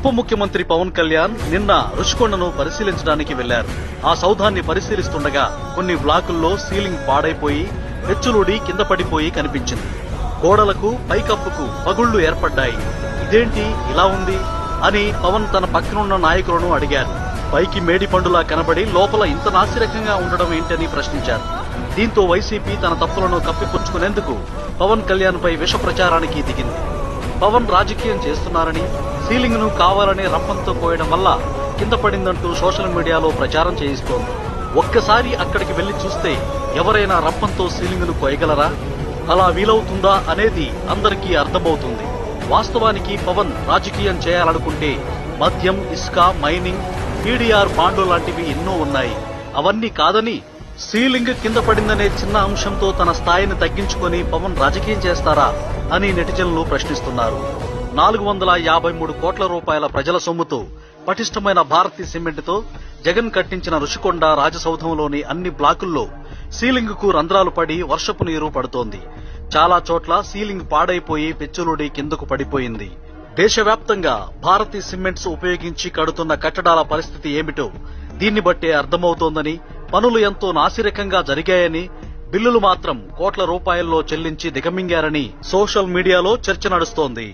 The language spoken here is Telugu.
ఉప ముఖ్యమంత్రి పవన్ కళ్యాణ్ నిన్న రుషికొండను పరిశీలించడానికి వెళ్లారు. ఆ సౌధాన్ని పరిశీలిస్తుండగా కొన్ని బ్లాకుల్లో సీలింగ్ పాడైపోయి పెచ్చులుడి కింద పడిపోయి కనిపించింది. గోడలకు పైకప్పుకు పగుళ్లు ఏర్పడ్డాయి. ఇదేంటి ఇలా ఉంది అని పవన్ తన పక్కనున్న నాయకులను అడిగారు. పైకి మేడి పండులా కనబడి లోపల ఇంత నాసిరకంగా ఉండడం ఏంటని ప్రశ్నించారు. దీంతో వైసీపీ తన తప్పులను కప్పిపుచ్చుకునేందుకు పవన్ కళ్యాణ్ పై విష ప్రచారానికి దిగింది. పవన్ రాజకీయం చేస్తున్నారని, సీలింగ్ ను కావాలనే రంపంతో కోయడం వల్ల కింద పడిందంటూ సోషల్ మీడియాలో ప్రచారం చేయిస్తోంది. ఒక్కసారి అక్కడికి వెళ్లి చూస్తే ఎవరైనా రంపంతో సీలింగ్ ను కోయగలరా? అలా వీలవుతుందా అనేది అందరికీ అర్థమవుతుంది. వాస్తవానికి పవన్ రాజకీయం చేయాలనుకుంటే మద్యం, ఇసుక, మైనింగ్, టీడీఆర్ బాండ్లు లాంటివి ఎన్నో ఉన్నాయి. అవన్నీ కాదని సీలింగ్ కింద పడిందనే చిన్న అంశంతో తన స్థాయిని తగ్గించుకొని పవన్ రాజకీయం చేస్తారా అని నెటిజన్లు ప్రశ్నిస్తున్నారు. 453 కోట్ల రూపాయల ప్రజల సొమ్ముతో పటిష్టమైన భారతీ సిమెంట్తో జగన్ కట్టించిన రుషికొండ రాజసౌధంలోని అన్ని బ్లాకుల్లో సీలింగ్ కు రంధ్రాలు పడి వర్షపు నీరు పడుతోంది. చాలా చోట్ల సీలింగ్ పాడైపోయి పెచ్చులుడి కిందకు పడిపోయింది. దేశవ్యాప్తంగా భారతీ సిమెంట్స్ ఉపయోగించి కడుతున్న కట్టడాల పరిస్థితి ఏమిటో దీన్ని బట్టే అర్థమవుతోందని, పనులు ఎంతో నాసిరకంగా జరిగాయని, బిల్లులు మాత్రం కోట్ల రూపాయల్లో చెల్లించి దిగమింగారని సోషల్ మీడియాలో చర్చ నడుస్తోంది.